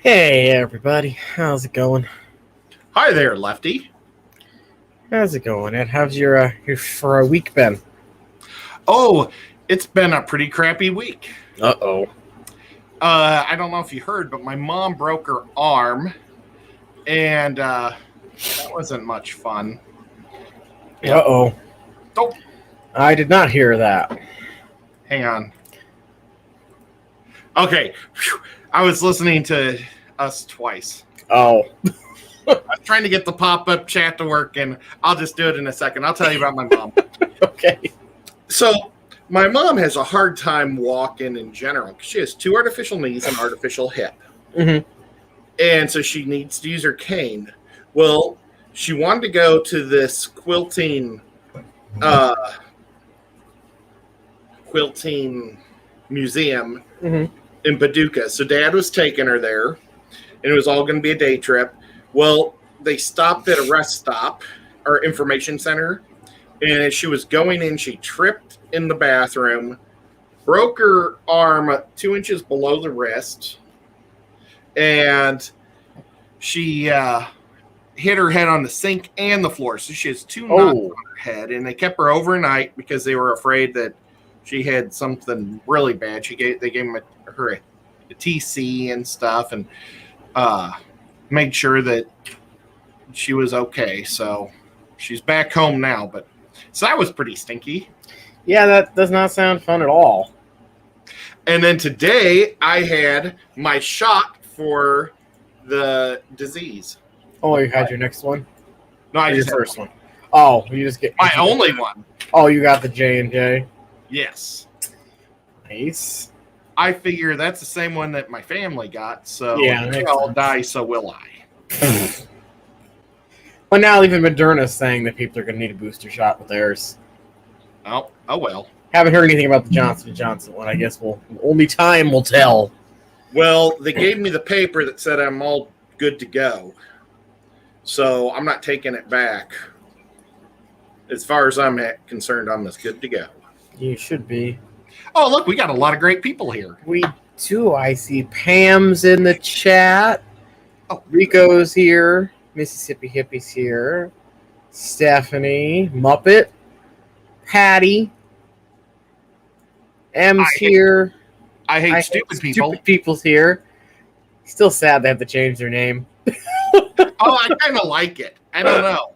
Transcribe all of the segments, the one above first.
Hey everybody, how's it going? Hi there, Lefty. How's it going, Ed? How's your for a week been? Oh, it's been a pretty crappy week. Uh-oh. I don't know if you heard, but my mom broke her arm, and that wasn't much fun. Yeah. Uh-oh. Oh, I did not hear that. hang on. Okay. Whew. I was listening to us twice. Oh. I was trying to get the pop-up chat to work, and I'll just do it in a second. I'll tell you about my mom. Okay. So, my mom has a hard time walking in general because she has two artificial knees and artificial hip. Mm-hmm. And so she needs to use her cane. Well, she wanted to go to this quilting museum Mm-hmm. in Paducah. So Dad was taking her there, and it was all going to be a day trip. Well, they stopped at a rest stop or information center, and as she was going in, she tripped in the bathroom, broke her arm 2 inches below the wrist, and she hit her head on the sink and the floor. So she has two knots on her head, and they kept her overnight because they were afraid that she had something really bad. They gave her a TC and stuff, and made sure that she was okay. So she's back home now, but so that was pretty stinky. Yeah, that does not sound fun at all. And then today I had my shot for the disease. Oh, you had your next one? No, I Or your just had first one. Oh, you just get my only one. Oh, you got the J&J. Yes. Nice. I figure that's the same one that my family got, so Yeah, if makes they all sense. die, so will I. Well, now even Moderna's saying that people are going to need a booster shot with theirs. Oh well. Haven't heard anything about the Johnson & Johnson one. I guess only time will tell. Well, they gave me the paper that said I'm all good to go. So I'm not taking it back. As far as I'm concerned, I'm as good to go. You should be. Oh, look, we got a lot of great people here. We do. I see Pam's in the chat. Oh. Rico's here. Mississippi Hippie's here. Stephanie. Muppet. Patty. M's here. I hate stupid people. Stupid people's here. Still sad they have to change their name. Oh, I kind of like it. I don't know.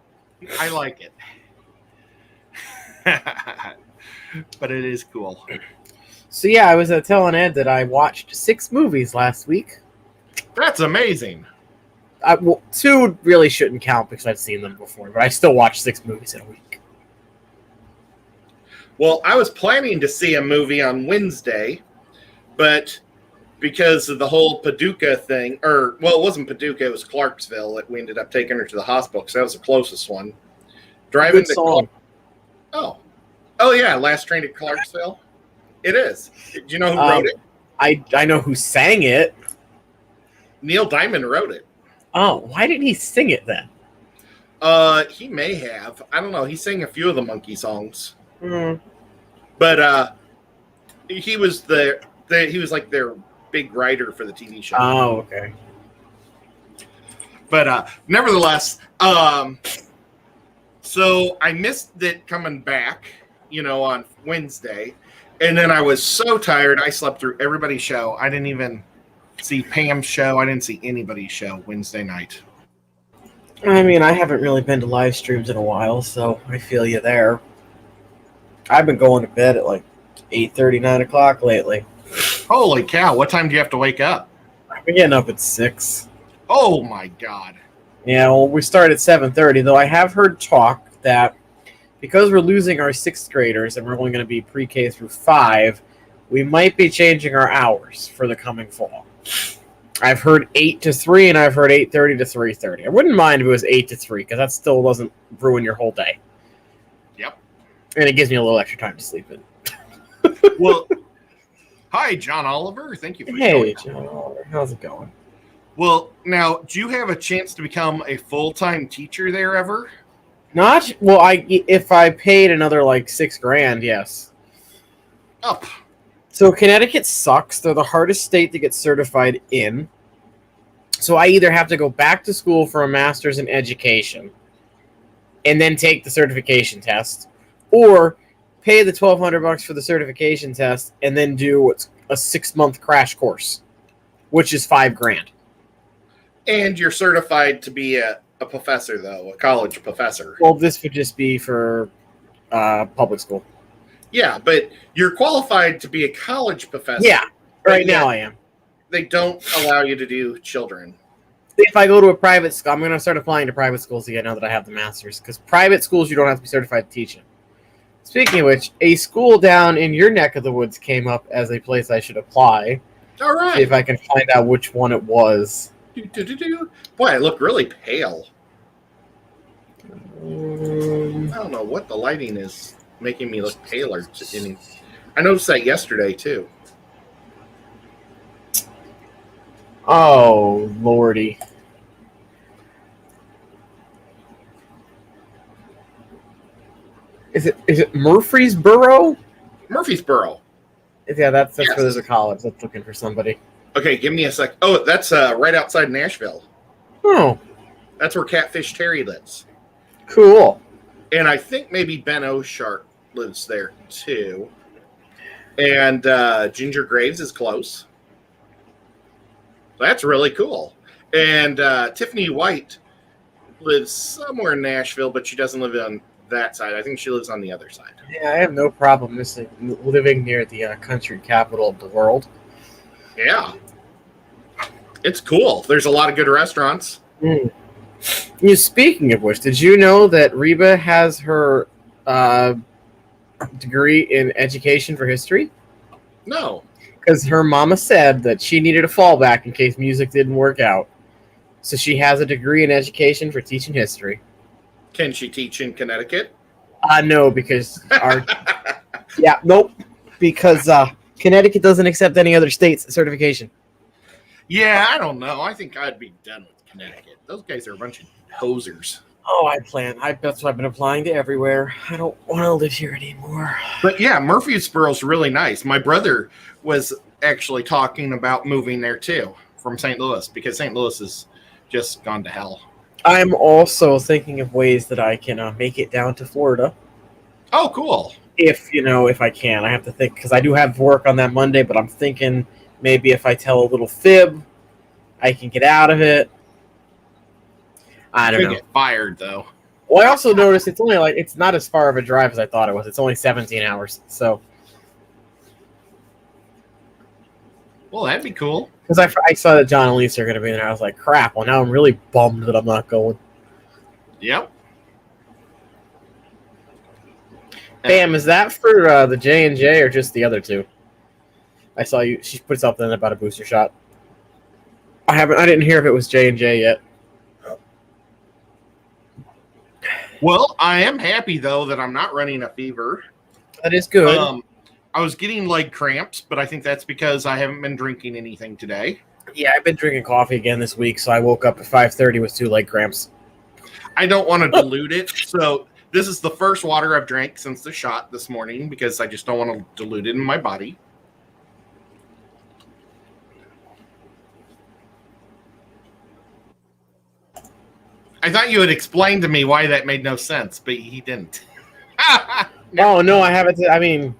I like it. But it is cool. So yeah, I was telling Ed that I watched 6 movies last week. That's amazing. Well, 2 really shouldn't count because I've seen them before, but I still watched 6 movies in a week. Well, I was planning to see a movie on Wednesday, but because of the whole Paducah thing, it wasn't Paducah, it was Clarksville that we ended up taking her to the hospital because that was the closest one. Driving Good to song. Oh yeah, Last Train to Clarksville. It is. Do you know who wrote it? I know who sang it. Neil Diamond wrote it. Oh, why didn't he sing it then? He may have. I don't know. He sang a few of the Monkey songs. Mm. But he was he was like their big writer for the TV show. Oh, okay. But nevertheless, so I missed it coming back, on Wednesday. And then I was so tired, I slept through everybody's show. I didn't even see Pam's show. I didn't see anybody's show Wednesday night. I mean, I haven't really been to live streams in a while, so I feel you there. I've been going to bed at like 8:30, 9 o'clock lately. Holy cow, what time do you have to wake up? I've been getting up at 6. Oh my God. Yeah, well, we start at 7:30, though I have heard talk that because we're losing our 6th graders and we're only going to be pre-K through 5, we might be changing our hours for the coming fall. I've heard 8 to 3, and I've heard 8:30 to 3:30. I wouldn't mind if it was 8 to 3, because that still doesn't ruin your whole day. Yep. And it gives me a little extra time to sleep in. Well, hi, John Oliver. Thank you for Hey, joining. John, how's it going? Well, now, do you have a chance to become a full-time teacher there ever? Not well. If I paid another like $6,000, yes. Up. So Connecticut sucks. They're the hardest state to get certified in. So I either have to go back to school for a master's in education and then take the certification test, or pay the $1,200 for the certification test and then do a 6-month crash course, which is $5,000. And you're certified to be a professor, though, a college professor. Well, this would just be for public school. Yeah, but you're qualified to be a college professor. Yeah, right now I am. They don't allow you to do children. If I go to a private school, I'm going to start applying to private schools again now that I have the master's, because private schools you don't have to be certified to teach in. Speaking of which, a school down in your neck of the woods came up as a place I should apply. All right. See if I can find out which one it was. Boy, I look really pale. I don't know what the lighting is making me look paler. I noticed that yesterday, too. Oh, lordy. Is it Murfreesboro? Murfreesboro. Yeah, that's Yes. where there's a college that's looking for somebody. Okay, give me a sec. Oh, that's right outside Nashville. Oh, That's where Catfish Terry lives. cool. And I think maybe Ben O'Shark lives there, too. And Ginger Graves is close. That's really cool. And Tiffany White lives somewhere in Nashville, but she doesn't live on that side. I think she lives on the other side. Yeah, I have no problem living near the country capital of the world. Yeah. It's cool. There's a lot of good restaurants. Speaking of which, did you know that Reba has her degree in education for history? No. Because her mama said that she needed a fallback in case music didn't work out. So she has a degree in education for teaching history. Can she teach in Connecticut? No, because our... Yeah, nope. Because Connecticut doesn't accept any other state's certification. Yeah, I don't know. I think I'd be done with Connecticut. Those guys are a bunch of hosers. Oh, that's why I've been applying to everywhere. I don't want to live here anymore. But yeah, Murfreesboro's really nice. My brother was actually talking about moving there too from St. Louis because St. Louis has just gone to hell. I'm also thinking of ways that I can make it down to Florida. Oh, cool. If I can. I have to think, because I do have work on that Monday, but I'm thinking maybe if I tell a little fib, I can get out of it. I don't know. Get fired though. Well, I also noticed it's not as far of a drive as I thought it was. It's only 17 hours. So, well, that'd be cool. because I saw that John and Lisa are going to be there, I was like, crap. Well, now I'm really bummed that I'm not going. Yep. Bam, is that for the J&J or just the other two? I saw she put something about a booster shot. I didn't hear if it was J&J yet. Well, I am happy though that I'm not running a fever. That is good. I was getting leg cramps, but I think that's because I haven't been drinking anything today. Yeah, I've been drinking coffee again this week, so I woke up at 5:30 with 2 leg cramps. I don't want to dilute it, so this is the first water I've drank since the shot this morning because I just don't want to dilute it in my body. I thought you had explained to me why that made no sense, but he didn't. No, I haven't. I mean,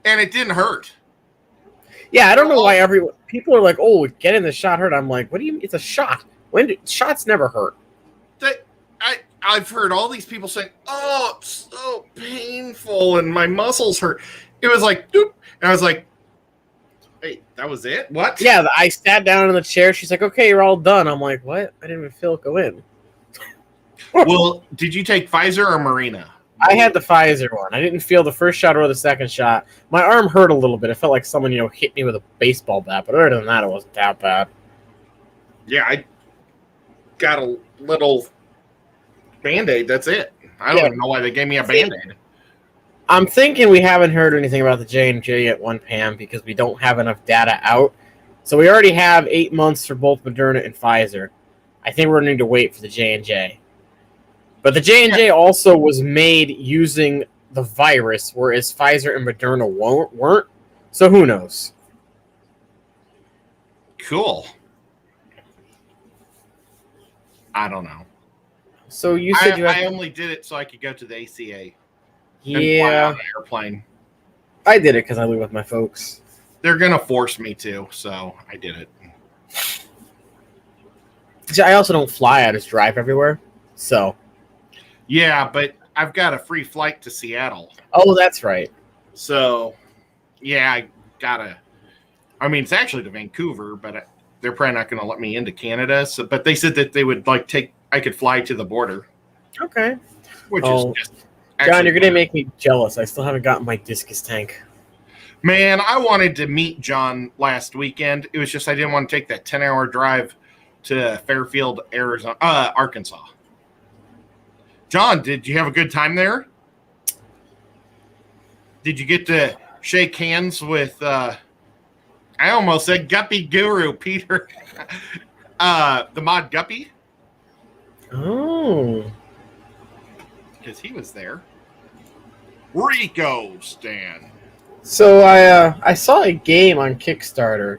and it didn't hurt. yeah, I don't know why people are like, "Oh, getting the shot hurt." I'm like, "What do you mean? It's a shot. Shots never hurt." I've heard all these people saying, "Oh, it's so painful, and my muscles hurt." It was like, doop, and I was like, "Wait, that was it? What?" Yeah, I sat down in the chair. She's like, "Okay, you're all done." I'm like, "What? I didn't even feel it go in." Well, did you take Pfizer or Marina? I had the Pfizer one. I didn't feel the first shot or the second shot. My arm hurt a little bit. It felt like someone, hit me with a baseball bat. But other than that, it wasn't that bad. Yeah, I got a little Band-Aid. That's it. I don't even know why they gave me a Band-Aid. I'm thinking we haven't heard anything about the J&J yet, Pam, because we don't have enough data out. So we already have 8 months for both Moderna and Pfizer. I think we're going to need to wait for the J&J. But the J&J also was made using the virus, whereas Pfizer and Moderna weren't. So who knows? cool. I don't know. So you said I only did it so I could go to the ACA and fly yeah, on an airplane. I did it because I live with my folks. They're going to force me to, so I did it. See, I also don't fly; I just drive everywhere. So, Yeah, but I've got a free flight to Seattle. oh, that's right. So, yeah, I gotta. I mean, it's actually to Vancouver, but they're probably not going to let me into Canada. So, but they said that they would I could fly to the border, Okay. which is just. John, you're gonna make me jealous. I still haven't gotten my discus tank. Man, I wanted to meet John last weekend. It was just I didn't want to take that 10-hour drive to Fairfield, Arizona, Arkansas. John, did you have a good time there? Did you get to shake hands with, I almost said Guppy Guru, Peter, the mod Guppy? Oh. Because he was there. Rico Stan. So I saw a game on Kickstarter.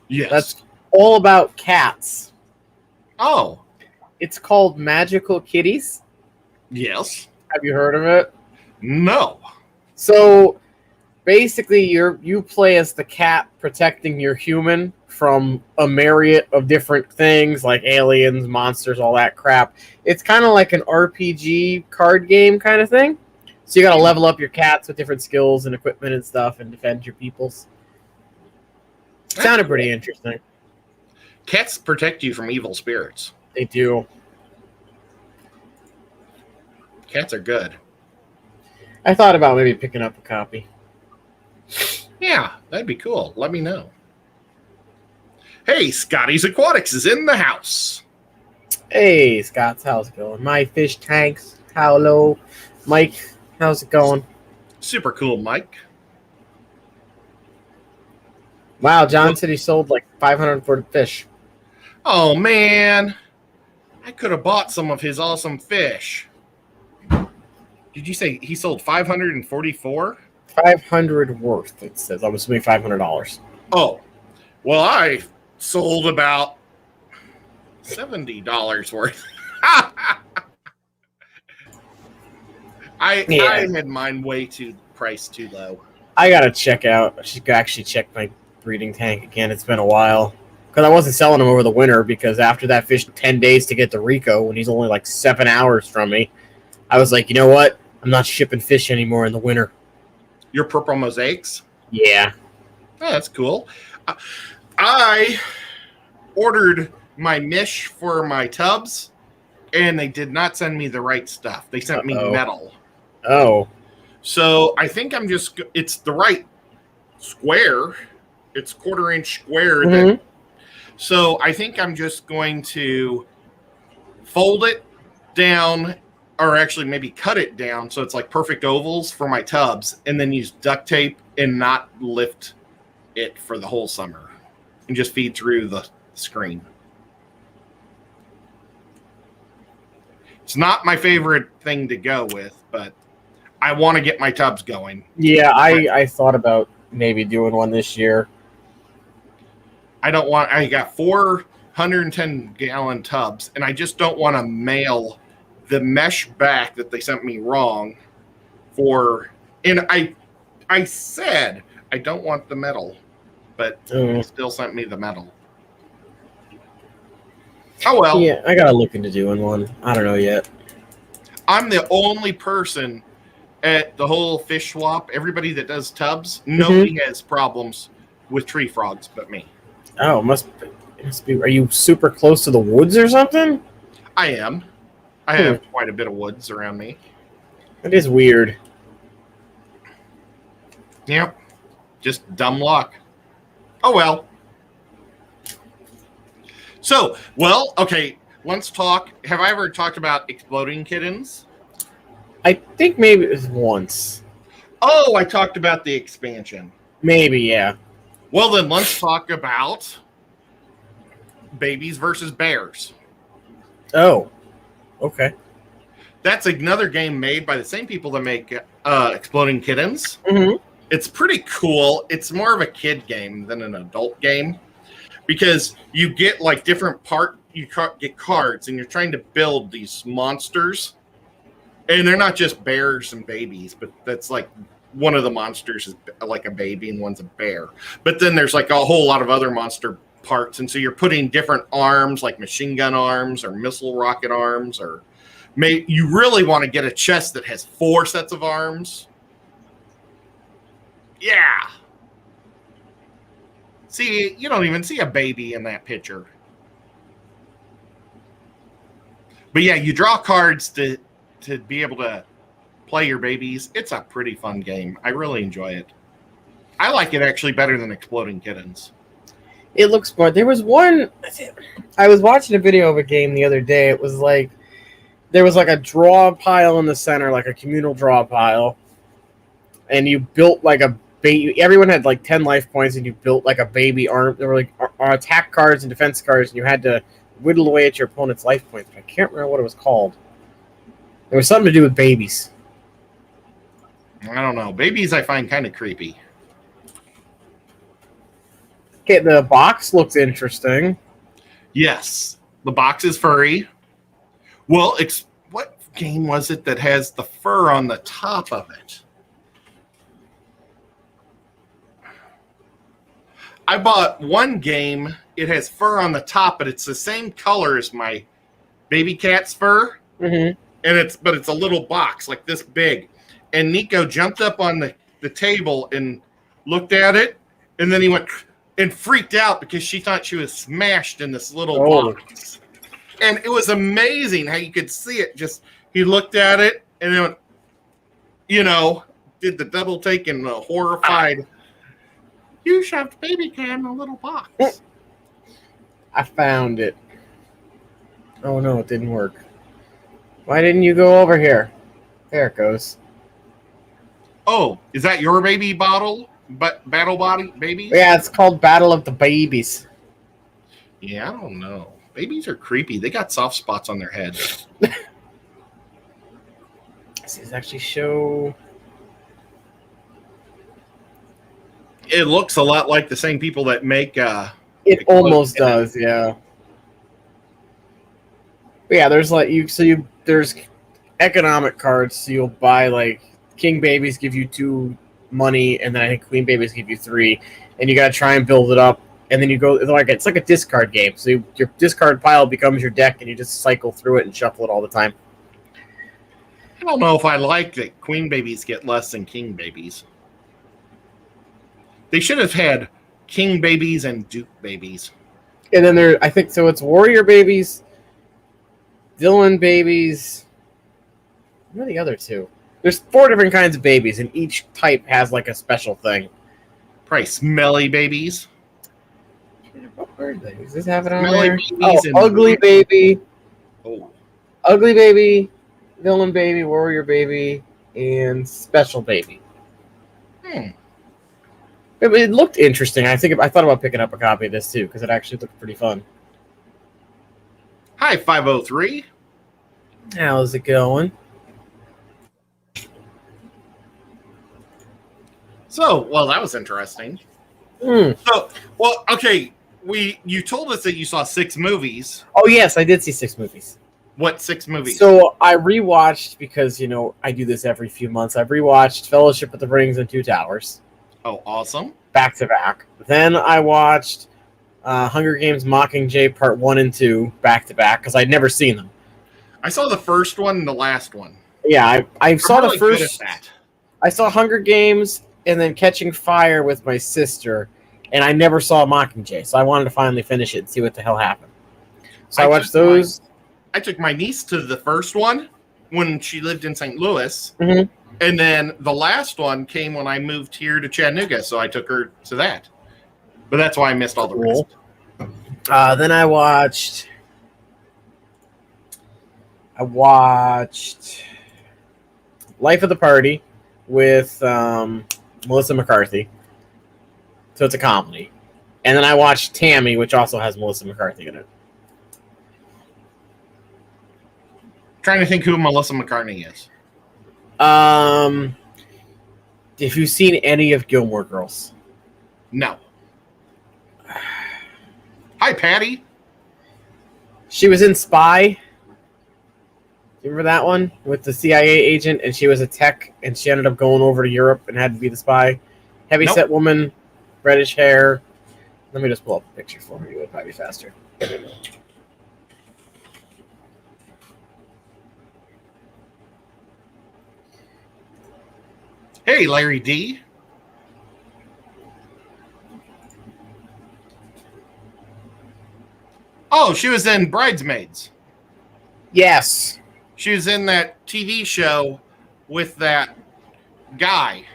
Yes. That's all about cats. Oh. It's called Magical Kitties. Yes. Have you heard of it? No. So basically you play as the cat protecting your human from a myriad of different things like aliens, monsters, all that crap. It's kind of like an RPG card game kind of thing. So you got to level up your cats with different skills and equipment and stuff and defend your peoples. Sounded pretty interesting. Cats protect you from evil spirits. They do. Cats are good. I thought about maybe picking up a copy. Yeah, that'd be cool. Let me know. Hey, Scotty's Aquatics is in the house. Hey, Scott, how's it going? My fish tanks. Hello. Mike, how's it going? Super cool, Mike. Wow, John said he sold like 540 fish. Oh, man. I could have bought some of his awesome fish. Did you say he sold 544? 500 worth, it says. I'm assuming $500. Oh, well, I sold about $70 worth. I had mine way too priced too low. I gotta check out. I should actually check my breeding tank again. It's been a while because I wasn't selling them over the winter because after that fish took 10 days to get to Rico when he's only like 7 hours from me, I was like, you know what? I'm not shipping fish anymore in the winter. Your purple mosaics? Yeah. Oh, that's cool. I ordered my mesh for my tubs, and they did not send me the right stuff. They sent me metal. Oh. So I think it's the right square. It's 1/4 inch square. Mm-hmm. So I think I'm just going to fold it down, or actually maybe cut it down so it's like perfect ovals for my tubs, and then use duct tape and not lift it for the whole summer and just feed through the screen. It's not my favorite thing to go with, but I want to get my tubs going. Yeah, I thought about maybe doing one this year. I got 410-gallon tubs, and I just don't want to mail the mesh back that they sent me wrong for. And I said I don't want the metal, but they still sent me the metal. Oh well. Yeah, I gotta look into doing one. I don't know yet. I'm the only person at the whole fish swap. Everybody that does tubs, nobody has problems with tree frogs but me. Oh, it must be. Are you super close to the woods or something? I am. I have quite a bit of woods around me. That is weird. Yep. Just dumb luck. Oh, well. So, okay, let's talk. Have I ever talked about exploding kittens? I think maybe it was once. Oh, I talked about the expansion. Maybe, yeah. Well, then let's talk about babies versus bears. Oh, okay. That's another game made by the same people that make Exploding Kittens. Mm-hmm. It's pretty cool. It's more of a kid game than an adult game. because you get like different get cards, and you're trying to build these monsters, and they're not just bears and babies, but that's like one of the monsters is like a baby and one's a bear. But then there's like a whole lot of other monster parts, and so you're putting different arms, like machine gun arms or missile rocket arms, or you really want to get a chest that has 4 sets of arms. Yeah. See, you don't even see a baby in that picture. But yeah, you draw cards to be able to play your babies. It's a pretty fun game. I really enjoy it. I like it actually better than Exploding Kittens. It looks fun. There was one. I was watching a video of a game the other day. It was like there was like a draw pile in the center, like a communal draw pile, and you built like a baby. Everyone had like 10 life points, and you built like a baby arm. There were like attack cards and defense cards, and you had to whittle away at your opponent's life points. But I can't remember what it was called. There was something to do with babies. I don't know. Babies I find kind of creepy. Okay, the box looks interesting. Yes. The box is furry. Well, what game was it that has the fur on the top of it? I bought one game. It has fur on the top, but it's the same color as my baby cat's fur. Mm-hmm. And it's a little box like this big. And Nico jumped up on the table and looked at it, and then he went and freaked out because she thought she was smashed in this little box. And it was amazing how you could see it. Just he looked at it and then went, did the double take and horrified. You shoved baby cat in a little box. I found it. Oh no, it didn't work. Why didn't you go over here? There it goes. Oh, is that your baby bottle? But Battle Body Babies? Yeah, it's called Battle of the Babies. Yeah, I don't know. Babies are creepy. They got soft spots on their head. Does actually show? It looks a lot like the same people that make. It almost does, yeah. But yeah, there's like there's economic cards. So you'll buy like King Babies give you 2 money, and then I think Queen Babies give you 3, and you gotta try and build it up, and then you go it's like a discard game. So your discard pile becomes your deck, and you just cycle through it and shuffle it all the time. I don't know if I like that Queen Babies get less than King Babies. They should have had King Babies and Duke Babies. And then I think so. It's Warrior Babies, Villain Babies. What are the other 2? There's 4 different kinds of babies, and each type has like a special thing. Probably Smelly Babies. What are they? Does this have it on Smelly there? Babies and Ugly Baby. Oh. Ugly Baby, Villain Baby, Warrior Baby, and Special Baby. It looked interesting. I thought about picking up a copy of this too, because it actually looked pretty fun. Hi, 503. How's it going? So, well, that was interesting. So, well, okay, you told us that you saw 6 movies. Oh yes, I did see 6 movies. What 6 movies? So I rewatched, because I do this every few months. I've rewatched Fellowship of the Rings and 2 Towers. Oh, awesome! Back to back. Then I watched Hunger Games: Mockingjay Part 1 and 2 back to back because I'd never seen them. I saw the first one and the last one. Yeah, I saw really the first. Good at that. I saw Hunger Games and then Catching Fire with my sister, and I never saw Mockingjay, so I wanted to finally finish it and see what the hell happened. So I watched those. I took my niece to the first one when she lived in St. Louis, Mm-hmm. and then the last one came when I moved here to Chattanooga, so I took her to that. But that's why I missed all the rest. Then I watched Life of the Party with Melissa McCarthy. So it's a comedy. And then I watched Tammy, which also has Melissa McCarthy in it. Trying to think who Melissa McCartney is. If you've seen any of Gilmore Girls. No. Hi, Patty. She was in Spy. You remember that one with the CIA agent, and she was a tech, and she ended up going over to Europe and had to be the spy. Heavy-set woman, reddish hair. Let me just pull up a picture for you. It'll probably be faster. Hey, Larry D. Oh, she was in Bridesmaids. Yes. She was in that TV show with that guy.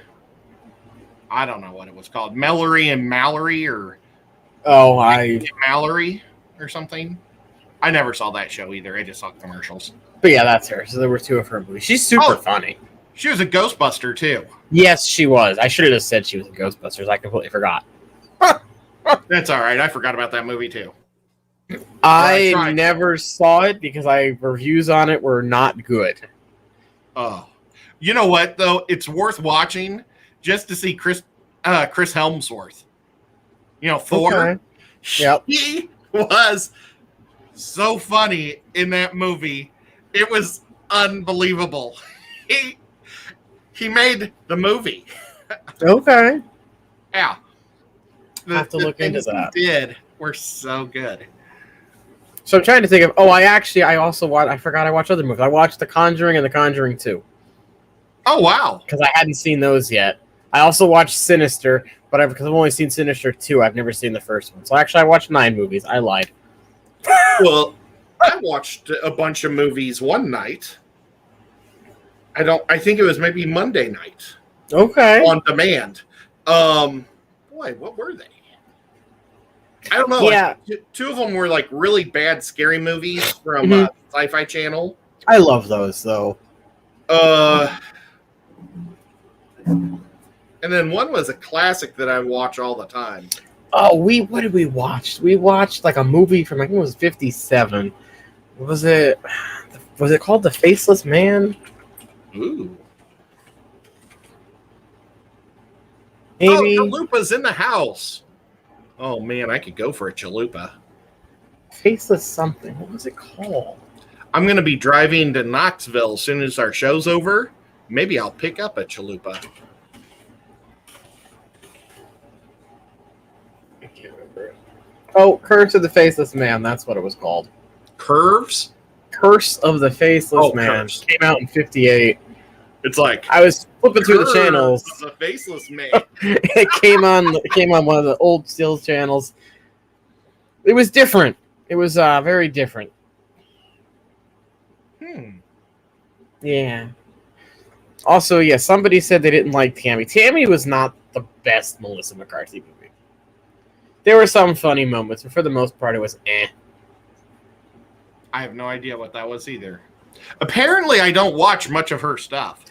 I don't know what it was called. Mallory and Mallory or Mallory or something. I never saw that show either. I just saw commercials. But yeah, that's her. So there were 2 of her movies. She's super funny. She was a Ghostbuster too. Yes, she was. I should have just said she was in Ghostbusters. I completely forgot. That's all right. I forgot about that movie too. I never saw it because reviews on it were not good. Oh, you know what though? It's worth watching just to see Chris Helmsworth. You know, Thor. Okay. Yep. He was so funny in that movie. It was unbelievable. He made the movie. Okay. Yeah. I have to look into that. Did were so good. So I'm trying to think of. Oh, I also watched. I forgot I watched other movies. I watched The Conjuring and The Conjuring 2. Oh wow! Because I hadn't seen those yet. I also watched Sinister, but because I've only seen Sinister 2, I've never seen the first one. So actually, I watched 9 movies. I lied. Well, I watched a bunch of movies one night. I think it was maybe Monday night. Okay. On demand. Boy, what were they? I don't know. Yeah. 2 of them were like really bad, scary movies from Sci-Fi Channel. I love those though. And then one was a classic that I watch all the time. Oh, what did we watch? We watched like a movie from I think it was 57. What was it? Was it called The Faceless Man? Ooh. Maybe. Oh, Chalupa's in the house. Oh man, I could go for a chalupa. Faceless something. What was it called? I'm going to be driving to Knoxville as soon as our show's over. Maybe I'll pick up a chalupa. I can't remember it. Oh, Curse of the Faceless Man. That's what it was called. Curves? Curse of the Faceless Man. Curse. Came out in 58. It's like I was flipping through the channels. The Faceless Man. It came on one of the old stills channels. It was different. It was very different. Yeah. Also, yeah, somebody said they didn't like Tammy. Tammy was not the best Melissa McCarthy movie. There were some funny moments, but for the most part, it was eh. I have no idea what that was either. Apparently, I don't watch much of her stuff.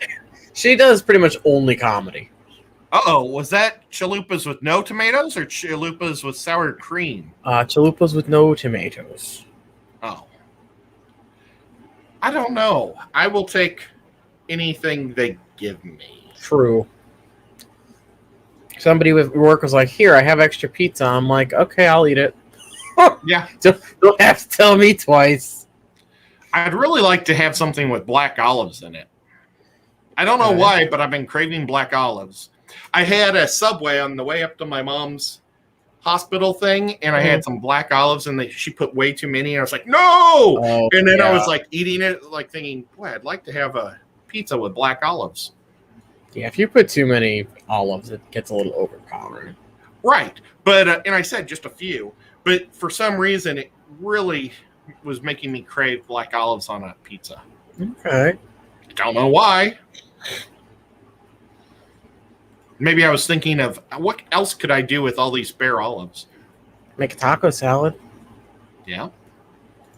She does pretty much only comedy. Uh-oh, was that chalupas with no tomatoes or chalupas with sour cream? Chalupas with no tomatoes. Oh. I don't know. I will take anything they give me. True. Somebody with work was like, here, I have extra pizza. I'm like, okay, I'll eat it. Yeah. Don't have to tell me twice. I'd really like to have something with black olives in it. I don't know why, but I've been craving black olives. I had a Subway on the way up to my mom's hospital thing, and I had some black olives, and she put way too many, and I was like, no! Oh, and then I was like eating it, like thinking, boy, I'd like to have a pizza with black olives. Yeah, if you put too many olives, it gets a little overpowering. Right. But, and I said just a few, but for some reason, it really was making me crave black olives on a pizza. Okay. Don't know why. Maybe I was thinking of what else could I do with all these spare olives? Make a taco salad. Yeah.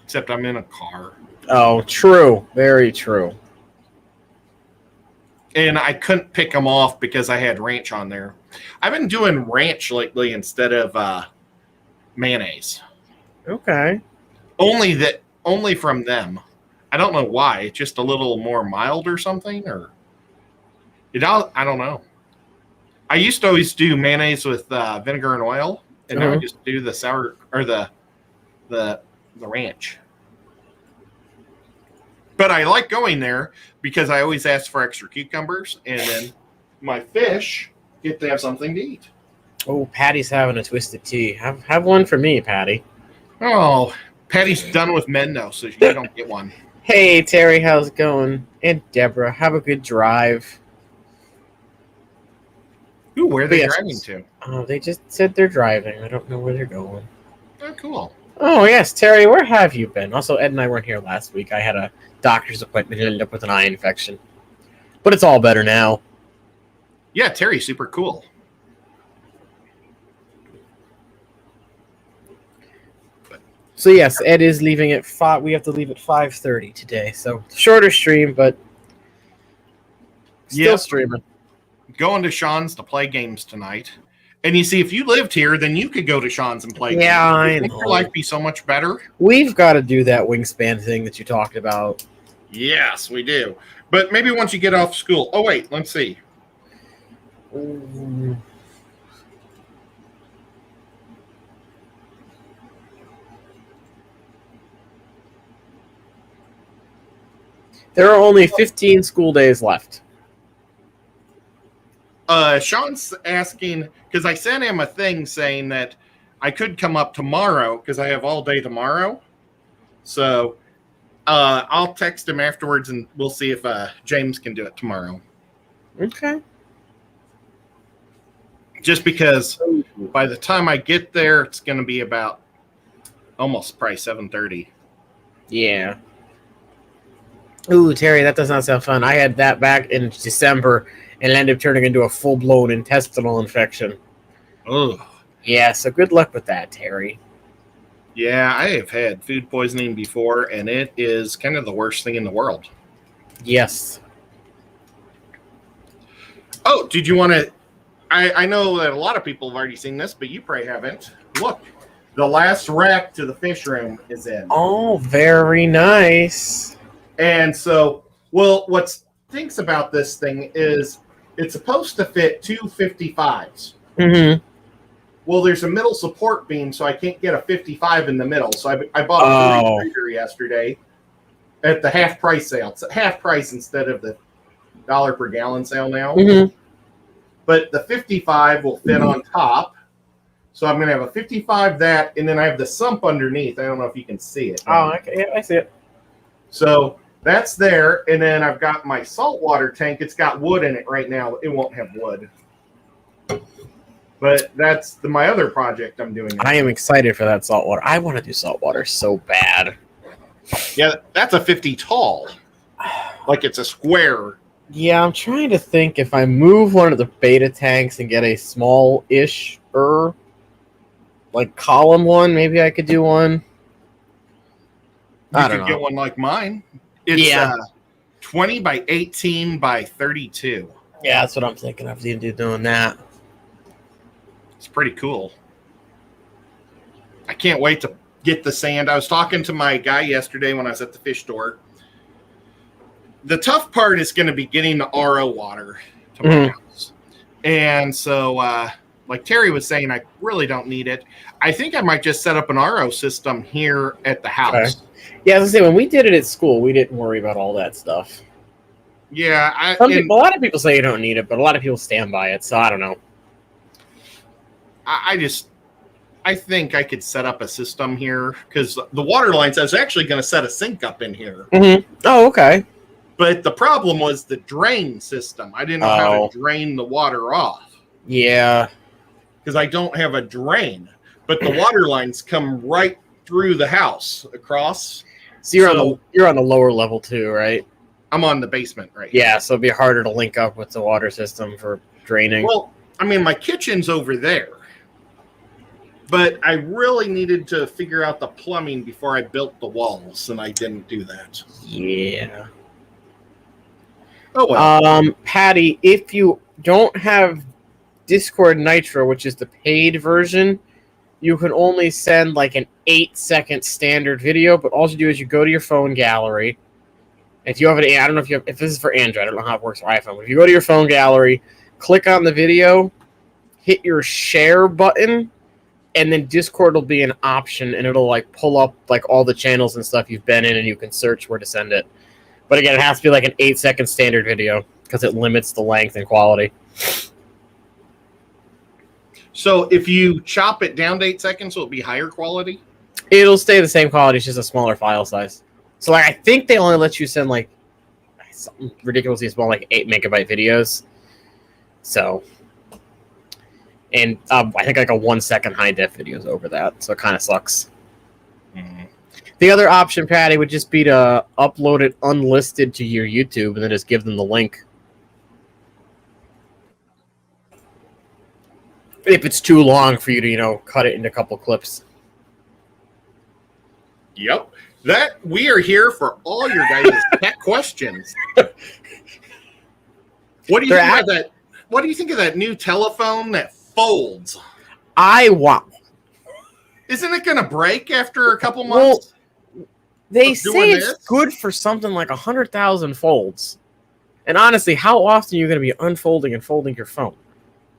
Except I'm in a car. Oh, true. Very true. And I couldn't pick them off because I had ranch on there. I've been doing ranch lately instead of mayonnaise. Okay. Only from them. I don't know why. It's just a little more mild or something, or I don't know. I used to always do mayonnaise with vinegar and oil, and now I just do the sour or the the ranch. But I like going there because I always ask for extra cucumbers, and then my fish get to have something to eat. Oh, Patty's having a twisted tea. Have one for me, Patty. Oh, Patty's done with men now, so you don't get one. Hey, Terry, how's it going? And Deborah, have a good drive. Ooh, where are they driving to? Oh, they just said they're driving. I don't know where they're going. Oh, cool. Oh, yes, Terry, where have you been? Also, Ed and I weren't here last week. I had a doctor's appointment and ended up with an eye infection. But it's all better now. Yeah, Terry's super cool. So, yes, Ed is leaving at 5. We have to leave at 5:30 today. So, shorter stream, but still streaming. Going to Sean's to play games tonight. And you see, if you lived here, then you could go to Sean's and play games. Yeah, I know. Wouldn't your life be so much better? We've got to do that wingspan thing that you talked about. Yes, we do. But maybe once you get off school. Oh, wait, let's see. There are only 15 school days left. Sean's asking, because I sent him a thing saying that I could come up tomorrow because I have all day tomorrow. So I'll text him afterwards and we'll see if James can do it tomorrow. Okay. Just because by the time I get there, it's going to be about almost probably 7:30. Yeah. Ooh, Terry, that does not sound fun. I had that back in December and it ended up turning into a full-blown intestinal infection. Ugh. Yeah, so good luck with that, Terry. Yeah, I have had food poisoning before, and it is kind of the worst thing in the world. Yes. Oh, did you want to... I know that a lot of people have already seen this, but you probably haven't. Look, the last rack to the fish room is in. Oh, very nice. And so, well, what stinks about this thing is it's supposed to fit two 55s. Mm-hmm. Well, there's a middle support beam, so I can't get a 55 in the middle. So I bought a refrigerator yesterday at the half price sale. It's at half price instead of the $1 per gallon sale now. Mm-hmm. But the 55 will fit on top. So I'm going to have a 55 that, and then I have the sump underneath. I don't know if you can see it. Oh, okay. Yeah, I see it. So that's there, and then I've got my saltwater tank. It's got wood in it right now. It won't have wood. But that's my other project I'm doing. I am excited for that saltwater. I want to do saltwater so bad. Yeah, that's a 50 tall. Like it's a square. Yeah, I'm trying to think if I move one of the beta tanks and get a small-ish, like column one, maybe I could do one. You could get one like mine. It's 20 by 18 by 32. Yeah, that's what I'm thinking of doing that. It's pretty cool. I can't wait to get the sand. I was talking to my guy yesterday when I was at the fish store. The tough part is going to be getting the RO water to my house. And so, like Terry was saying, I really don't need it. I think I might just set up an RO system here at the house. Okay. Yeah, as I say, when we did it at school, we didn't worry about all that stuff. Yeah. A lot of people say you don't need it, but a lot of people stand by it, so I don't know. I think I could set up a system here because the water lines, I was actually going to set a sink up in here. Mm-hmm. Oh, okay. But the problem was the drain system. I didn't know how to drain the water off. Yeah. Because I don't have a drain. But the water lines come right through the house across. So you're on the lower level too, right? I'm on the basement right Yeah, so it'd be harder to link up with the water system for draining. Well, I mean, my kitchen's over there. But I really needed to figure out the plumbing before I built the walls, and I didn't do that. Yeah. Oh, well. Patty, if you don't have Discord Nitro, which is the paid version, you can only send like an 8-second standard video, but all you do is you go to your phone gallery. If you have I don't know if this is for Android, I don't know how it works for iPhone, but if you go to your phone gallery, click on the video, hit your share button, and then Discord will be an option, and it'll like pull up like all the channels and stuff you've been in, and you can search where to send it. But again, it has to be like an 8-second standard video because it limits the length and quality. So if you chop it down to 8 seconds, will it be higher quality? It'll stay the same quality, it's just a smaller file size. So like, I think they only let you send like something ridiculously small, like 8 megabyte videos. So, and I think like a 1 second high def video is over that, so it kind of sucks. Mm-hmm. The other option, Patty, would just be to upload it unlisted to your YouTube and then just give them the link. If it's too long for you to, cut it into a couple clips. Yep. That we are here for all your guys' tech questions. What do you think of that? What do you think of that new telephone that folds? Wow. Isn't it going to break after a couple months? Well, they say it's good for something like 100,000 folds. And honestly, how often are you going to be unfolding and folding your phone?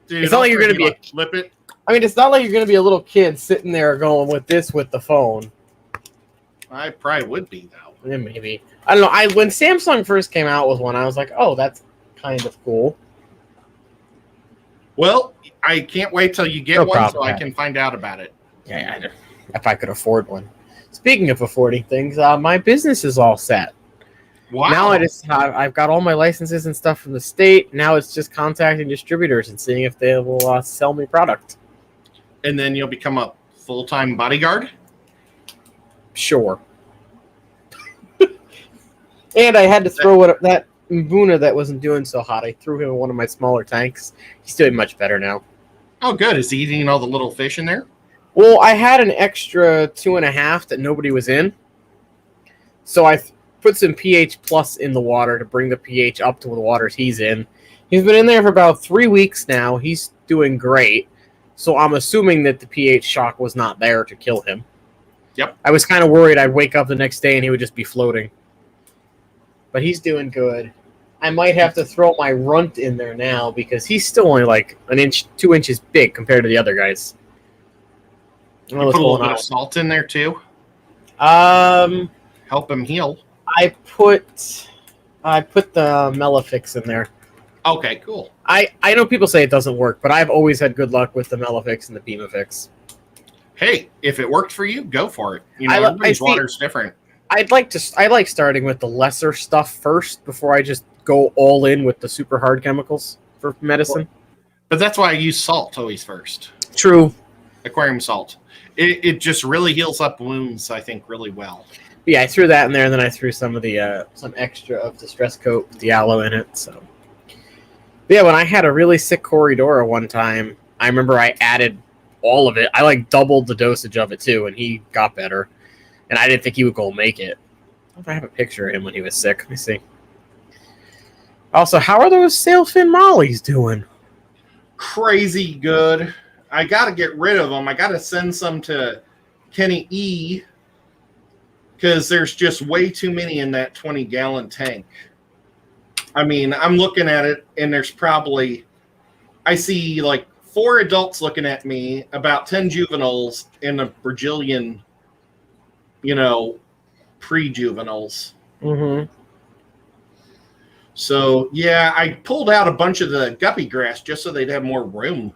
Dude, it's not like you're going to be flip it. I mean, it's not like you're going to be a little kid sitting there going with the phone. I probably would be, though. Yeah, maybe. I don't know. When Samsung first came out with one, I was like, oh, that's kind of cool. Well, I can't wait till you get one so I can find out about it. Yeah, if I could afford one. Speaking of affording things, my business is all set. Wow. Now I've got all my licenses and stuff from the state. Now it's just contacting distributors and seeing if they will sell me product. And then you'll become a full-time bodyguard? Sure. And I had to throw that Mbuna that wasn't doing so hot. I threw him in one of my smaller tanks. He's doing much better now. Oh, good. Is he eating all the little fish in there? Well, I had an extra 2.5 that nobody was in. So I put some pH plus in the water to bring the pH up to the waters he's in. He's been in there for about 3 weeks now. He's doing great. So I'm assuming that the pH shock was not there to kill him. Yep. I was kind of worried I'd wake up the next day and he would just be floating. But he's doing good. I might have to throw my runt in there now because he's still only like 2 inches big compared to the other guys. You put a little bit of salt in there too? Help him heal. I put the Melifix in there. Okay, cool. I know people say it doesn't work, but I've always had good luck with the Melifix and the Beamifix. Hey, if it worked for you, go for it. Everybody's water's different. I like starting with the lesser stuff first before I just go all in with the super hard chemicals for medicine. But that's why I use salt always first. True. Aquarium salt. It just really heals up wounds, I think, really well. Yeah, I threw that in there, and then I threw some of the some extra of the stress coat with the aloe in it. So, but yeah, when I had a really sick Corridora one time, I remember I added all of it. I like doubled the dosage of it too, and he got better. And I didn't think he would go make it. I don't know if I have a picture of him when he was sick. Let me see. Also, how are those sailfin mollies doing? Crazy good. I got to get rid of them. I got to send some to Kenny E. because there's just way too many in that 20-gallon tank. I mean, I'm looking at it, and there's probably, I see like 4 adults looking at me, about 10 juveniles, and a Brazilian, pre-juveniles. Mm-hmm. So, yeah, I pulled out a bunch of the guppy grass just so they'd have more room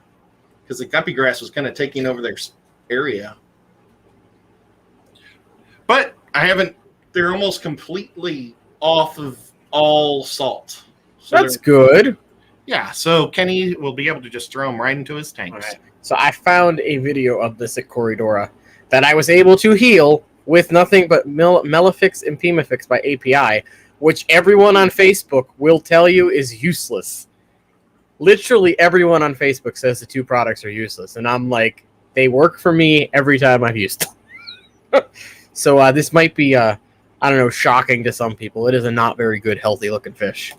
because the guppy grass was kind of taking over their area. But they're almost completely off of all salt. So that's good. Yeah, so Kenny will be able to just throw them right into his tanks. Right. So I found a video of this at Corridora that I was able to heal with nothing but Melifix and Pimifix by API, which everyone on Facebook will tell you is useless. Literally everyone on Facebook says the 2 products are useless, and I'm like, they work for me every time I've used them. So this might be, shocking to some people. It is a not very good, healthy-looking fish.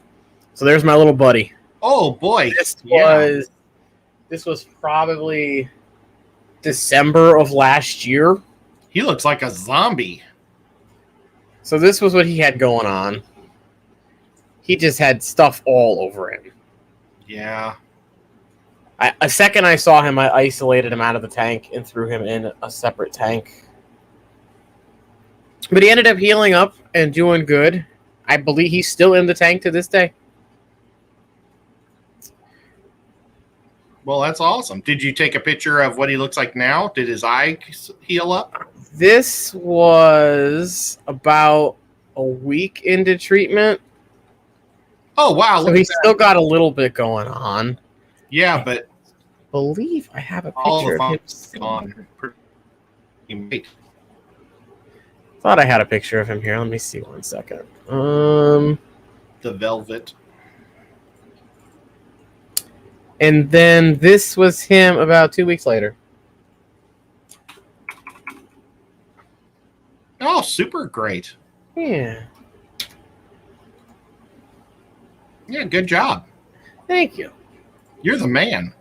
So there's my little buddy. Oh, boy. This was probably December of last year. He looks like a zombie. So this was what he had going on. He just had stuff all over him. Yeah. A second I saw him, I isolated him out of the tank and threw him in a separate tank. But he ended up healing up and doing good. I believe he's still in the tank to this day. Well, that's awesome. Did you take a picture of what he looks like now? Did his eye heal up? This was about a week into treatment. Oh, wow. So he's still got a little bit going on. Yeah, but I believe I have a all picture the of him. fun's gone. Thought I had a picture of him here. Let me see 1 second. The velvet. And then this was him about 2 weeks later. Oh, super great. Yeah. Yeah, good job. Thank you. You're the man.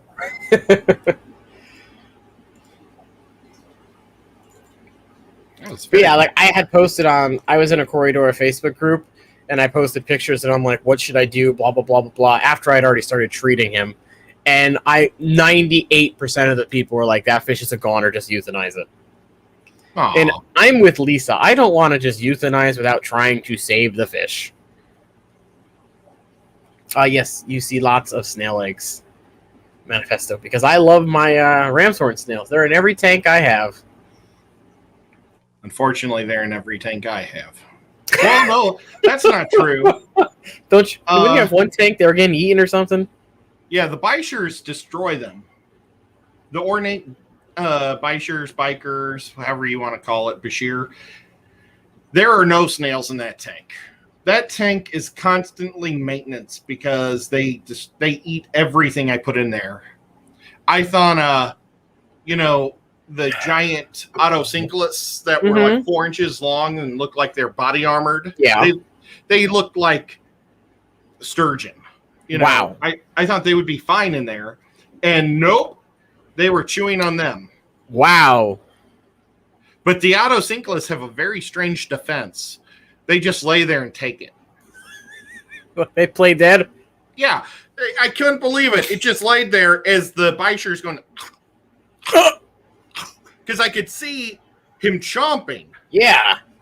But yeah, like I had posted I was in a Corridor Facebook group, and I posted pictures, and I'm like, what should I do? Blah, blah, blah, blah, blah, after I'd already started treating him. And 98% of the people were like, that fish is a goner, just euthanize it. Aww. And I'm with Lisa. I don't want to just euthanize without trying to save the fish. Yes, you see lots of snail eggs. Manifesto, because I love my ramshorn snails. They're in every tank I have. Unfortunately, they're in every tank I have. Well, no, that's not true. Don't you? When you have one tank, they're getting eaten or something. Yeah, the Bishers destroy them. The ornate Bishers, bikers, however you want to call it, Bashir. There are no snails in that tank. That tank is constantly maintenance because they eat everything I put in there. I thought, the giant autocinchlists that were like 4 inches long and looked like they're body armored. Yeah, they looked like sturgeon. Wow. I thought they would be fine in there, and nope, they were chewing on them. Wow. But the autocinchlists have a very strange defense. They just lay there and take it. They play dead? Yeah. I couldn't believe it. It just laid there as the Bisher's going, because I could see him chomping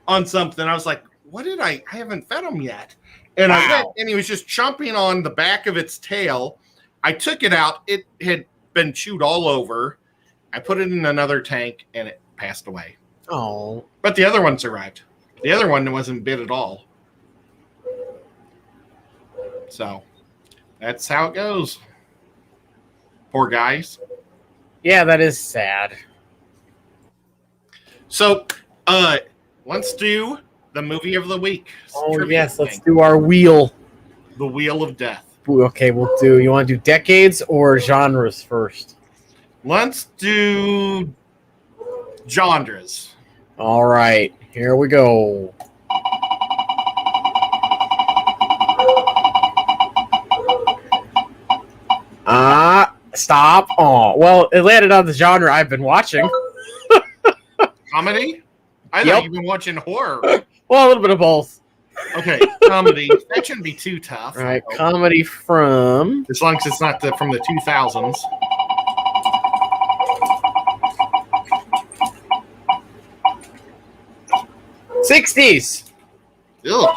on something. I was like, what did I haven't fed him yet. And I went, and he was just chomping on the back of its tail. I took it out. It had been chewed all over. I put it in another tank, and it passed away. Oh. But the other one survived. The other one wasn't bit at all. So that's how it goes. Poor guys. Yeah, that is sad. So let's do the movie of the week. Oh, yes, let's do our wheel. The Wheel of Death. Okay, we'll do. You want to do decades or genres first? Let's do genres. All right, here we go. Stop. Oh, well, it landed on the genre I've been watching. Comedy? I thought you've been watching horror. Well, a little bit of both. Okay, comedy. That shouldn't be too tough. All right, comedy from... As long as it's not from the 2000s. '60s. Ugh.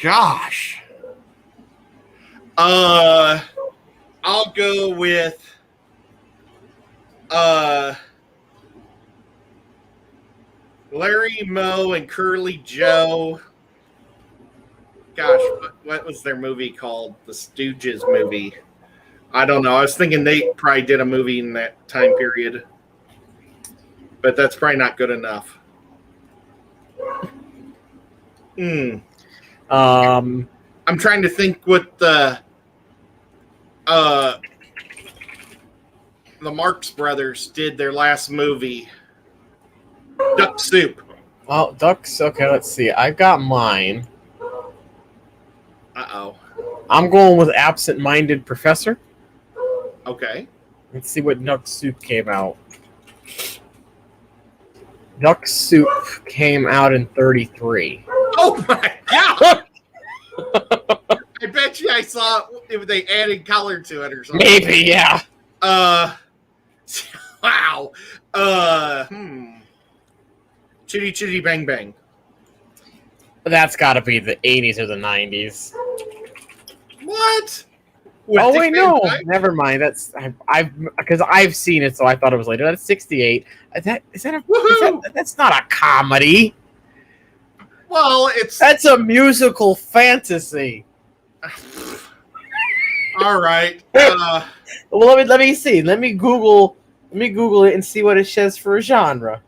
Gosh. I'll go with Larry, Moe, and Curly Joe. Gosh, what was their movie called? The Stooges movie. I don't know. I was thinking they probably did a movie in that time period. But that's probably not good enough. I'm trying to think what the Marx Brothers did their last movie. Duck Soup. Oh, ducks. Okay, let's see. I've got mine. Uh-oh. I'm going with Absent-Minded Professor. Okay. Let's see what Duck Soup came out. Duck Soup came out in '33. Oh my God! I bet bet you I saw if they added color to it or something. Maybe, yeah. Wow. Chitty Chitty Bang Bang. That's got to be the 80s or the 90s. What? Oh wait, no, never mind. That's because I've seen it, so I thought it was later. That's 68. That's not a comedy. Well, that's a musical fantasy. All right. Well, let me see. Let me Google it and see what it says for a genre.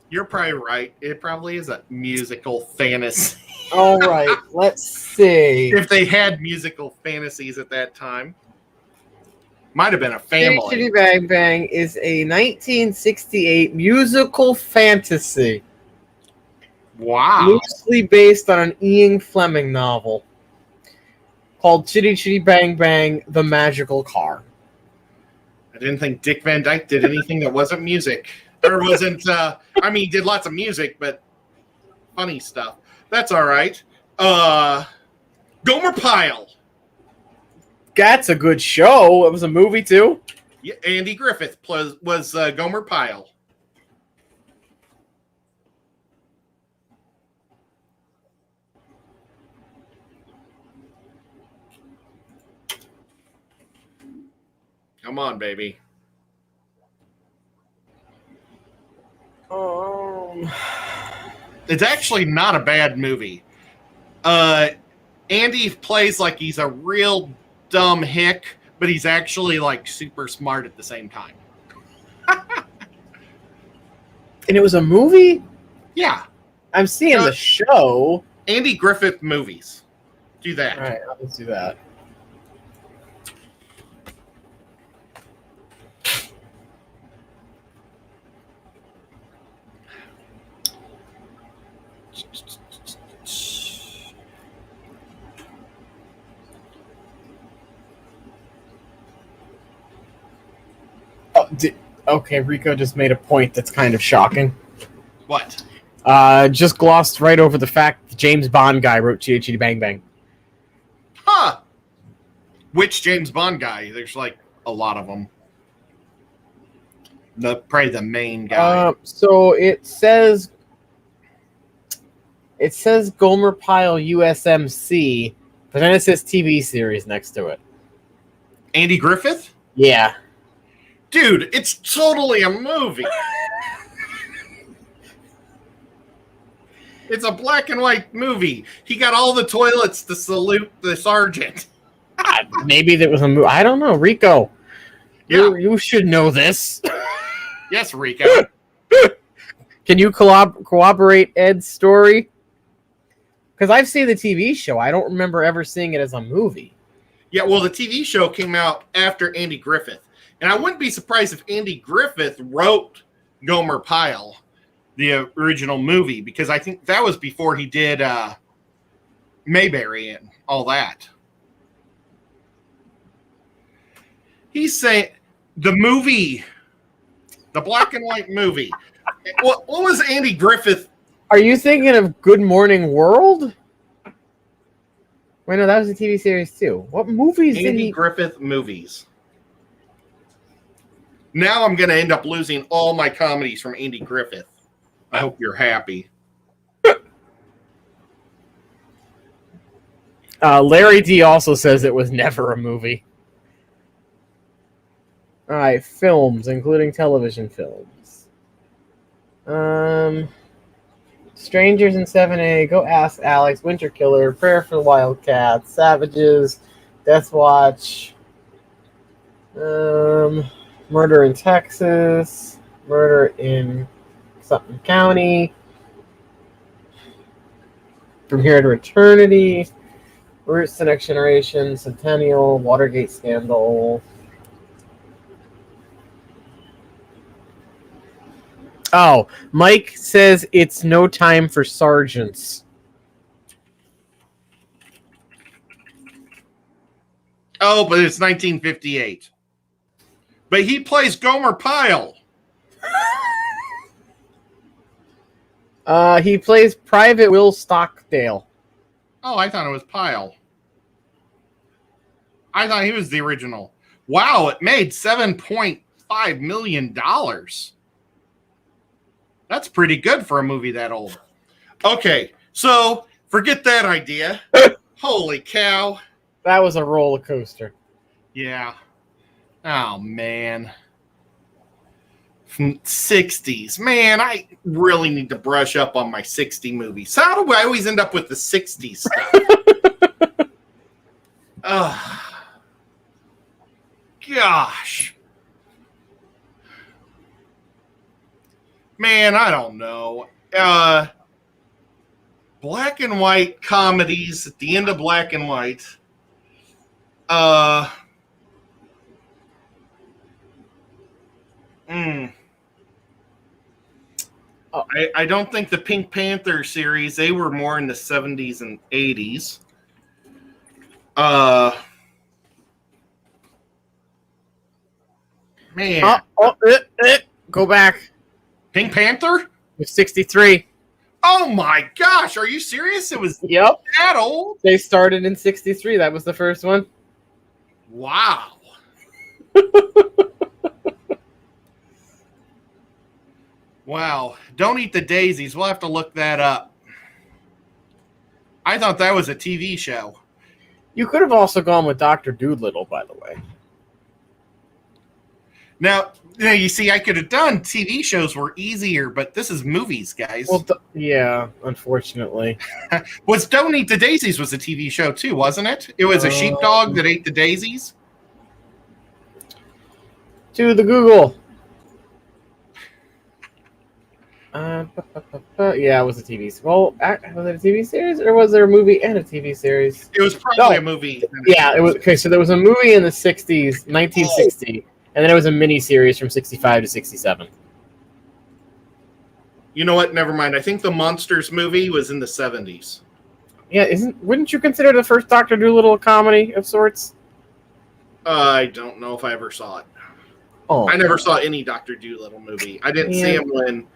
You're probably right. It probably is a musical fantasy. All right, let's see. If they had musical fantasies at that time, might have been a family. Chitty Bang Bang is a 1968 musical fantasy. Wow. Loosely based on an Ian Fleming novel called Chitty Chitty Bang Bang: The Magical Car. I didn't think Dick Van Dyke did anything that wasn't music. Or wasn't, he did lots of music, but funny stuff. That's all right. Gomer Pyle. That's a good show. It was a movie, too. Yeah, Andy Griffith was Gomer Pyle. Come on, baby. It's actually not a bad movie. Andy plays like he's a real dumb hick, but he's actually like super smart at the same time. And it was a movie? Yeah. I'm seeing the show. Andy Griffith movies. Do that. All right, let's do that. Okay, Rico just made a point that's kind of shocking. What? Just glossed right over the fact the James Bond guy wrote Chitty Chitty Bang Bang. Huh. Which James Bond guy? There's like a lot of them. Probably the main guy. So it says Gomer Pyle USMC, but then it says TV series next to it. Andy Griffith? Yeah. Dude, it's totally a movie. It's a black and white movie. He got all the toilets to salute the sergeant. Maybe that was a movie. I don't know. Rico, you should know this. Yes, Rico. Can you corroborate Ed's story? Because I've seen the TV show. I don't remember ever seeing it as a movie. Yeah, well, the TV show came out after Andy Griffith. And I wouldn't be surprised if Andy Griffith wrote Gomer Pyle, the original movie, because I think that was before he did Mayberry and all that. He's saying the movie, the black and white movie. What was Andy Griffith? Are you thinking of Good Morning World? Wait, no, that was a TV series too. What movies did Andy Griffith movies. Now I'm going to end up losing all my comedies from Andy Griffith. I hope you're happy. Larry D also says it was never a movie. All right, films, including television films. Strangers in 7A, Go Ask Alex, Winter Killer, Prayer for the Wildcats, Savages, Death Watch, Murder in Texas, Murder in Sutton County, From Here to Eternity, Roots to Next Generation, Centennial, Watergate Scandal. Oh, Mike says it's No Time for Sergeants. Oh, but it's 1958. But he plays Gomer Pyle. He plays Private Will Stockdale. Oh, I thought it was Pyle. I thought he was the original. Wow, it made $7.5 million. That's pretty good for a movie that old. Okay, so forget that idea. Holy cow. That was a roller coaster. Yeah. Oh, man. From 60s. Man, I really need to brush up on my 60 movies. How do I always end up with the 60s stuff? Gosh. Man, I don't know. Black and white comedies at the end of Black and White. I don't think the Pink Panther series, they were more in the 70s and 80s. Man. Go back. Pink Panther? It's 63. Oh my gosh, are you serious? It was that old? They started in 63. That was the first one. Wow. Wow. Don't Eat the Daisies. We'll have to look that up. I thought that was a TV show. You could have also gone with Dr. Doolittle, by the way. Now, you see, I could have done TV shows were easier, but this is movies, guys. Well, yeah, unfortunately. Don't Eat the Daisies was a TV show too, wasn't it? It was a sheepdog that ate the daisies. To the Google. Yeah, it was a TV. Well, was it a TV series or was there a movie and a TV series? It was probably a movie. Yeah, it was. Okay, so there was a movie in the 60s, 1960, and then it was a mini series from 65 to 67. You know what? Never mind. I think the Monsters movie was in the 70s. Yeah, wouldn't you consider the first Dr. Doolittle a comedy of sorts? I don't know if I ever saw it. Oh, I never saw any Dr. Doolittle movie. I didn't see him when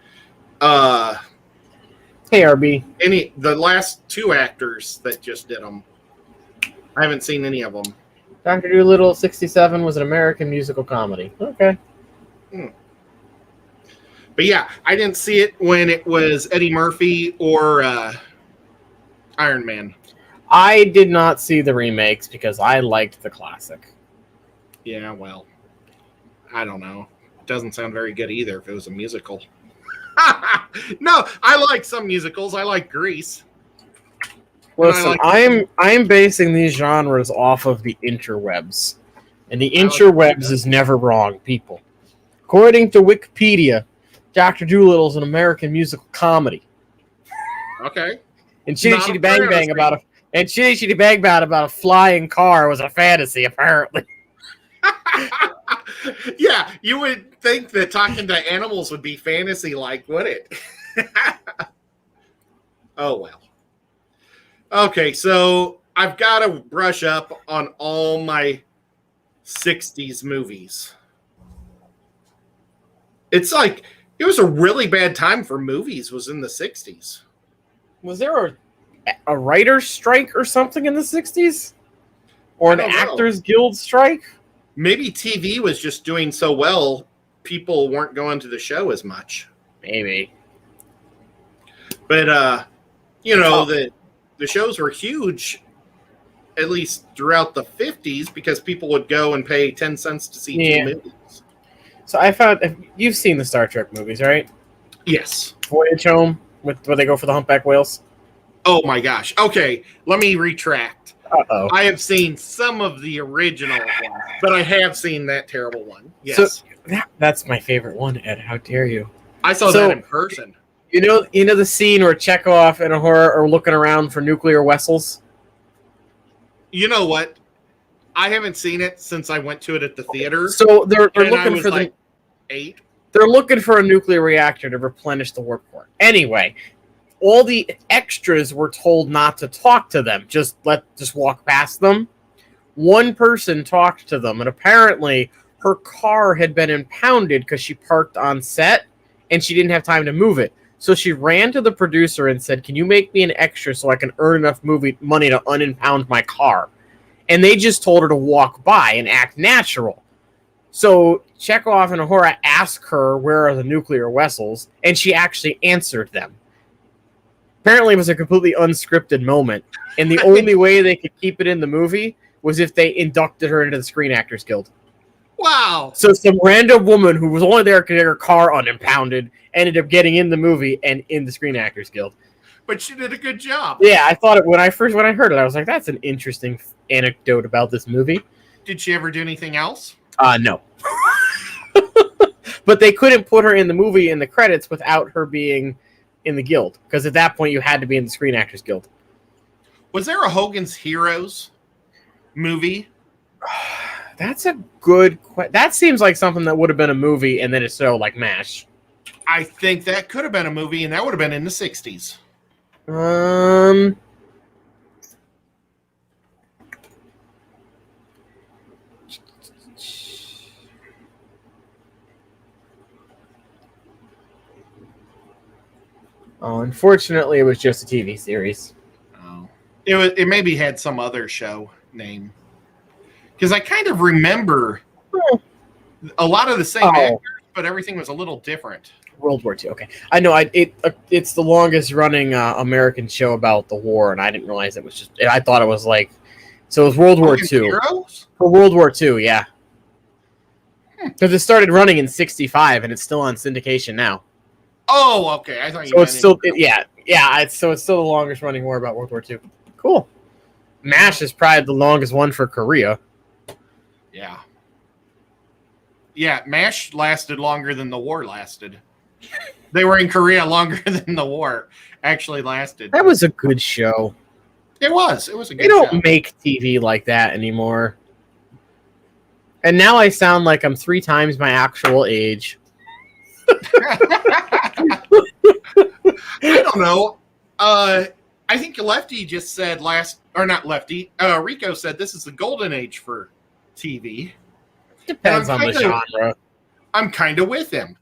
hey, RB. The last two actors that just did them. I haven't seen any of them. Dr. Doolittle 67 was an American musical comedy. Okay. But yeah, I didn't see it when it was Eddie Murphy or Iron Man. I did not see the remakes because I liked the classic. Yeah, well, I don't know. It doesn't sound very good either if it was a musical. No, I like some musicals. I like Grease. Listen, I'm basing these genres off of the interwebs. And the interwebs is never wrong, people. According to Wikipedia, Dr. Doolittle is an American musical comedy. Okay. And Chitty Chitty Bang Bang about a flying car was a fantasy, apparently. Yeah, you would think that talking to animals would be fantasy-like, would it? Oh, well. Okay, so I've got to brush up on all my 60s movies. It's like, it was a really bad time for movies, was in the 60s. Was there a writer's strike or something in the 60s? Or an Actors Guild strike? Maybe TV was just doing so well, people weren't going to the show as much. Maybe. But, the shows were huge, at least throughout the 50s, because people would go and pay 10 cents to see two movies. So I found, you've seen the Star Trek movies, right? Yes. Voyage Home, where they go for the humpback whales? Oh my gosh. Okay, let me retract. Uh-oh. I have seen some of the original ones, but I have seen that terrible one. Yes. So that's my favorite one, Ed. How dare you? I saw that in person. You know the scene where Chekhov and Uhura are looking around for nuclear vessels? You know what? I haven't seen it since I went to it at the theater. So they're looking for like 8. They're looking for a nuclear reactor to replenish the warp core. Anyway, all the extras were told not to talk to them. Just walk past them. One person talked to them, and apparently her car had been impounded because she parked on set, and she didn't have time to move it. So she ran to the producer and said, "Can you make me an extra so I can earn enough movie money to unimpound my car?" And they just told her to walk by and act natural. So Chekhov and Ahura ask her, "Where are the nuclear vessels?" And she actually answered them. Apparently, it was a completely unscripted moment. And the only way they could keep it in the movie was if they inducted her into the Screen Actors Guild. Wow. So some random woman who was only there to get her car unimpounded ended up getting in the movie and in the Screen Actors Guild. But she did a good job. Yeah, I thought it when I heard it, I was like, "That's an interesting anecdote about this movie." Did she ever do anything else? No. But they couldn't put her in the movie in the credits without her being in the guild, because at that point you had to be in the Screen Actors Guild. Was there a Hogan's Heroes movie? That's a good question. That seems like something that would have been a movie and then a show like MASH. I think that could have been a movie, and that would have been in the 60s. Oh, unfortunately, it was just a TV series. Oh, it maybe had some other show name, because I kind of remember a lot of the same actors, but everything was a little different. World War II. Okay, I know. It's the longest running American show about the war, and I didn't realize it was just. I thought it was like, so it was World War II. Heroes? For World War II, yeah. Because it started running in '65, and it's still on syndication now. Oh, okay. I thought you. So it's still, so it's still the longest running war about World War II. Cool. MASH is probably the longest one for Korea. Yeah. Yeah, MASH lasted longer than the war lasted. They were in Korea longer than the war actually lasted. That was a good show. It was. It was a good show. They don't show. make TV like that anymore. And now I sound like I'm 3 times my actual age. I don't know. I think Lefty just said not Lefty. Rico said this is the golden age for TV. Depends on the genre. I'm kind of with him.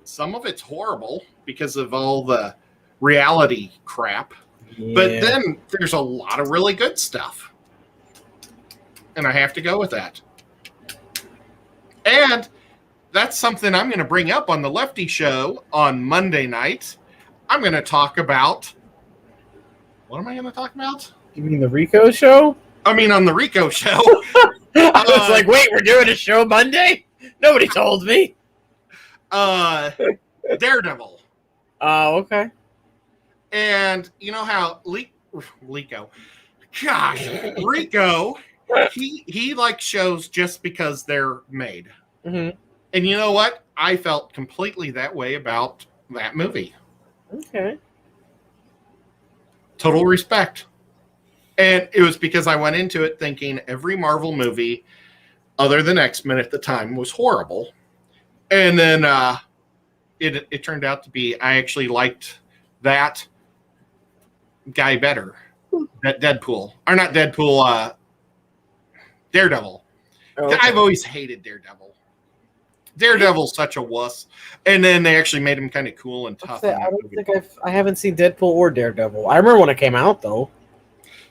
Some of it's horrible because of all the reality crap. Yeah. But then there's a lot of really good stuff. And I have to go with that. And that's something I'm going to bring up on the Lefty Show on Monday night. I'm going to talk about... What am I going to talk about? You mean the Rico Show? I mean, on the Rico Show. I was like, wait, we're doing a show Monday? Nobody told me. Daredevil. Oh, okay. And you know how Rico, he likes shows just because they're made. Mm-hmm. And you know what? I felt completely that way about that movie. Okay. Total respect. And it was because I went into it thinking every Marvel movie other than X-Men at the time was horrible. And then it turned out to be, I actually liked that guy better. That Deadpool. Or not Deadpool, Daredevil. Okay. I've always hated Daredevil. Daredevil's such a wuss. And then they actually made him kind of cool and tough. I haven't seen Deadpool or Daredevil. I remember when it came out, though.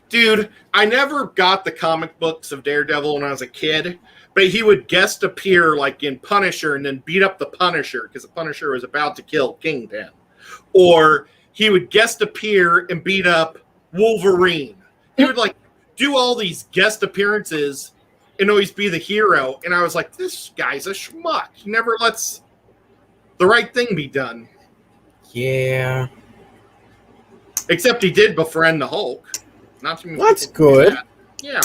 Dude, I never got the comic books of Daredevil when I was a kid, but he would guest appear like in Punisher and then beat up the Punisher because the Punisher was about to kill Kingpin. Or he would guest appear and beat up Wolverine. He would like do all these guest appearances and always be the hero. And I was like, this guy's a schmuck. He never lets the right thing be done. Yeah. Except he did befriend the Hulk. Not too many That's good. That. Yeah.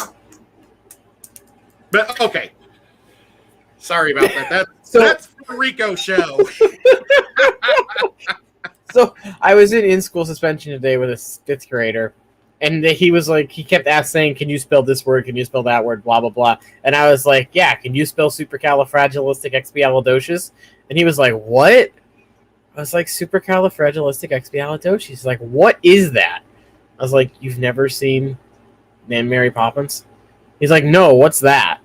But, okay. Sorry about that. That's the Rico Show. So, I was in school suspension today with a 5th grader. And he was like, he kept saying, can you spell this word? Can you spell that word? Blah, blah, blah. And I was like, yeah, can you spell supercalifragilisticexpialidocious? And he was like, what? I was like, supercalifragilisticexpialidocious. He's like, what is that? I was like, you've never seen Mary Poppins? He's like, no, what's that?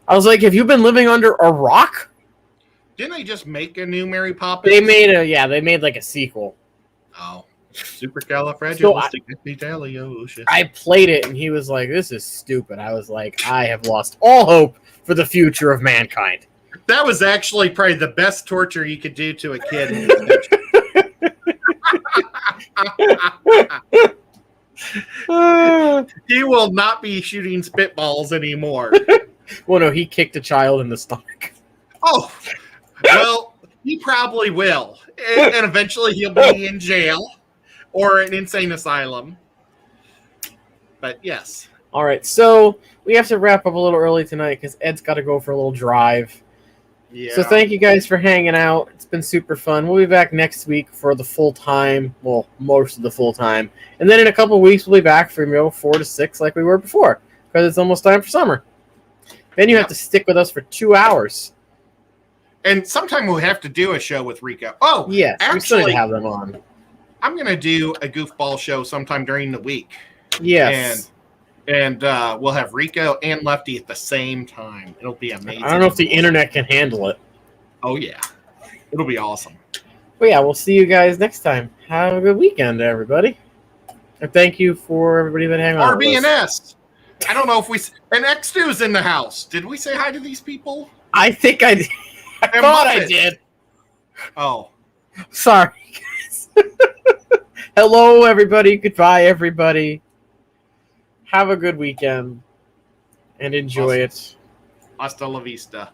I was like, have you been living under a rock? Didn't they just make a new Mary Poppins? They made like a sequel. Oh. Supercalifragilisticexpialidocious. I played it and he was like, "This is stupid." I was like, "I have lost all hope for the future of mankind." That was actually probably the best torture you could do to a kid. He will not be shooting spitballs anymore. Well, no, he kicked a child in the stomach. Oh, well, he probably will. And eventually he'll be in jail or an insane asylum. But yes. All right, so we have to wrap up a little early tonight because Ed's got to go for a little drive. Yeah. So thank you guys for hanging out. It's been super fun. We'll be back next week for the full time, well, most of the full time. And then in a couple of weeks, we'll be back from 4 to 6 like we were before because it's almost time for summer. Then you have to stick with us for 2 hours. And sometime we'll have to do a show with Rico. Oh, yes, actually, we still need to have them on. I'm going to do a goofball show sometime during the week. Yes. And we'll have Rico and Lefty at the same time. It'll be amazing. I don't know if the internet can handle it. Oh, yeah. It'll be awesome. But yeah, we'll see you guys next time. Have a good weekend, everybody. And thank you for everybody that hang on. RBNS. I don't know if we... And X2's in the house. Did we say hi to these people? I think I did. I thought I did. Oh. Sorry, guys. Hello, everybody. Goodbye, everybody. Have a good weekend and enjoy it. Hasta la vista.